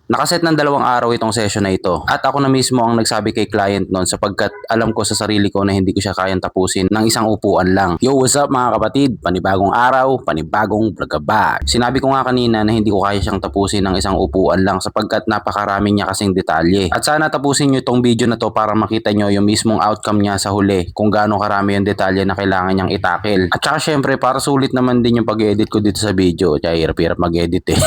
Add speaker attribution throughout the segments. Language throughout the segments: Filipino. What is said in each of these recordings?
Speaker 1: Nakaset ng 2 araw itong session na ito at ako na mismo ang nagsabi kay client noon sapagkat alam ko sa sarili ko na hindi ko siya kayang tapusin ng isang upuan lang. Yo, what's up mga kapatid? Panibagong araw, panibagong vlogabag. Sinabi ko nga kanina na hindi ko kaya siyang tapusin ng isang upuan lang sapagkat napakarami niya kasing detalye. At sana tapusin nyo itong video na to para makita nyo yung mismong outcome niya sa huli kung gaano karami yung detalye na kailangan niyang itakil. At saka syempre para sulit naman din yung pag-edit ko dito sa video. Kaya hirap-hirap mag-edit eh.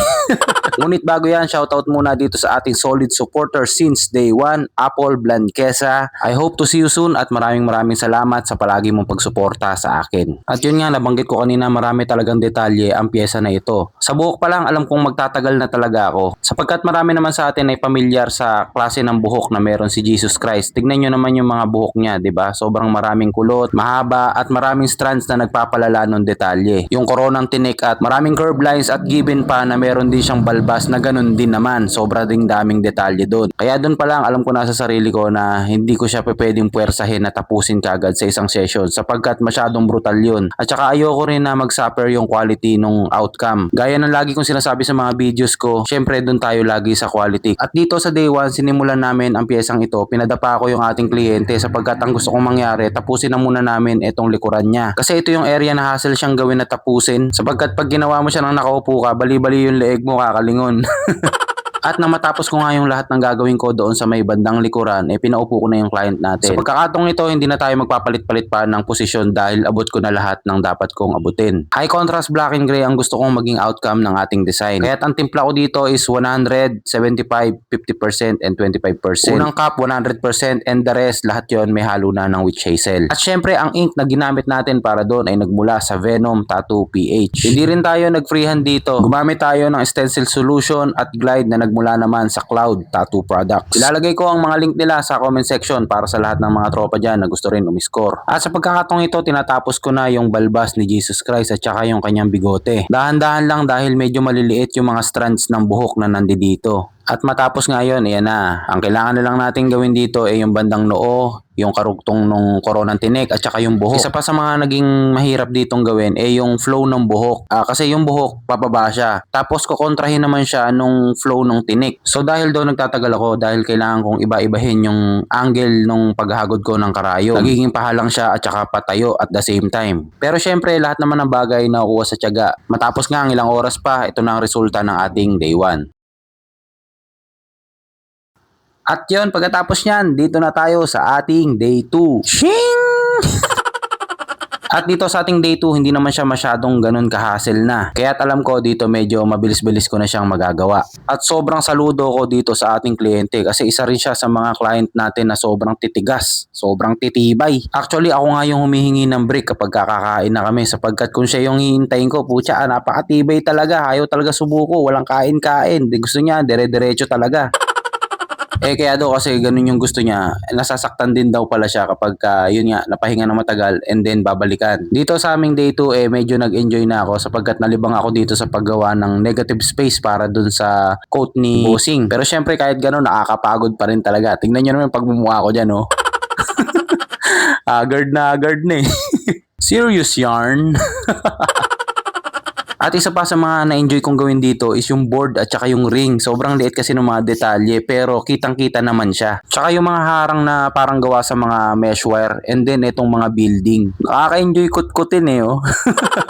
Speaker 1: Ngunit bago yan, shoutout muna dito sa ating solid supporter since day 1, Apple Blanquesa. I hope to see you soon at maraming salamat sa palagi mong pagsuporta sa akin. At yun nga, nabanggit ko kanina, marami talagang detalye ang pyesa na ito. Sa buhok pa lang, alam kong magtatagal na talaga ako. Sapagkat marami naman sa atin ay pamilyar sa klase ng buhok na meron si Jesus Christ. Tignan nyo naman yung mga buhok niya, di ba? Sobrang maraming kulot, mahaba at maraming strands na nagpapalala ng detalye. Yung koronang tinik at maraming curve lines at given pa na meron din siyang balbas na ganun din naman. Sobra ding daming detalye doon. Kaya doon pa lang alam ko na sa sarili ko na hindi ko siya pwedeng puwersahin na tapusin kagad sa isang session sapagkat masyadong brutal yun. At saka ayoko rin na mag-suffer yung quality nung outcome. Gaya ng lagi kong sinasabi sa mga videos ko, syempre doon tayo lagi sa quality. At dito sa day 1, sinimulan namin ang piyesang ito. Pinadapa ko yung ating kliyente sapagkat ang gusto kong mangyari, tapusin na muna namin itong likuran niya. Kasi ito yung area na hassle siyang gawin na tapusin sapagkat pag ginawa mo siya ng nakaupo ka, bali-bali yung leeg mo, kakalingon. At nang matapos ko nga yung lahat ng gagawin ko doon sa may bandang likuran, pinaupo ko na yung client natin. Sa pagkakataong ito, hindi na tayo magpapalit-palit pa ng posisyon dahil abot ko na lahat ng dapat kong abutin. High contrast black and gray ang gusto kong maging outcome ng ating design. Kaya't ang timpla ko dito is 100, 75, 50%, and 25%. Unang cap, 100%, and the rest, lahat yon may halo na ng witch hazel. At syempre, ang ink na ginamit natin para doon ay nagmula sa Venom Tattoo PH. Hindi rin tayo nag-freehand dito. Gumamit tayo ng stencil solution at glide na mula naman sa Cloud Tattoo Products. Ilalagay ko ang mga link nila sa comment section para sa lahat ng mga tropa dyan na gusto rin umiscore. At sa pagkakataong ito, tinatapos ko na yung balbas ni Jesus Christ at saka yung kanyang bigote. Dahan-dahan lang dahil medyo maliliit yung mga strands ng buhok na nandito. At matapos ngayon, ayan na. Ang kailangan na lang natin gawin dito ay yung bandang noo, yung karugtong ng koronang tinik at saka yung buhok. Isa pa sa mga naging mahirap ditong gawin ay yung flow ng buhok. Kasi yung buhok, papaba siya. Tapos kukontrahin naman siya nung flow ng tinik. So dahil doon nagtatagal ako dahil kailangan kong iba-ibahin yung angle nung paghagod ko ng karayo. Nagiging pahalang siya at saka patayo at the same time. Pero syempre, lahat naman ng bagay na kuha sa tiyaga. Matapos nga ang ilang oras pa, ito na ang resulta ng ating day 1. At yun, pagkatapos nyan, dito na tayo sa ating day 2. Shing! At dito sa ating day 2, hindi naman siya masyadong ganun kahassle na. Kaya't alam ko dito medyo mabilis-bilis ko na siyang magagawa. At sobrang saludo ko dito sa ating kliyente kasi isa rin siya sa mga client natin na sobrang titigas, sobrang titibay. Actually, ako nga yung humihingi ng break kapag kakakain na kami sapagkat kung siya yung hihintayin ko, putya, napakatibay talaga. Ayaw talaga subuko, walang kain-kain. Gusto niya, dire-diretso talaga. Kaya daw kasi ganun yung gusto niya, nasasaktan din daw pala siya kapag yun nga, napahinga na matagal and then babalikan. Dito sa aming day 2 medyo nag-enjoy na ako sapagkat nalibang ako dito sa paggawa ng negative space para dun sa coat ni Bossing. Pero syempre kahit ganun, nakakapagod pa rin talaga. Tingnan nyo naman yung pagmumukha ko dyan, oh. Agard na eh. Serious yarn. At isa pa sa mga na-enjoy kong gawin dito is yung board at saka yung ring. Sobrang liit kasi ng mga detalye pero kitang-kita naman siya. Tsaka yung mga harang na parang gawa sa mga mesh wire and then itong mga building. Nakaka-enjoy kut-kutin eh, oh.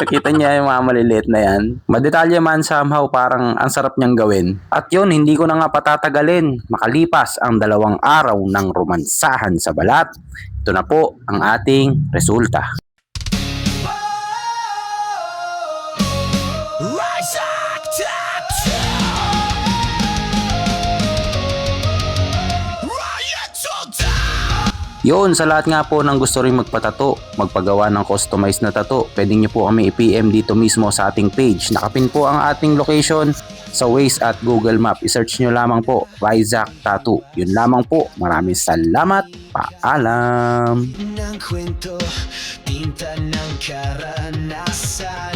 Speaker 1: Kita niya yung mga maliliit na yan. Madetalye man somehow, parang ang sarap niyang gawin. At yun, hindi ko na nga patatagalin. Makalipas ang 2 araw ng romansahan sa balat. Ito na po ang ating resulta. Yun, sa lahat nga po ng gusto rin magpatato, magpagawa ng customized na tato, pwede nyo po kami i-PM dito mismo sa ating page. Nakapin po ang ating location sa Waze at Google Map. I-search nyo lamang po, Ryzac Tattoo. Yun lamang po. Maraming salamat. Paalam. Ng kwento, tinta ng karanasan.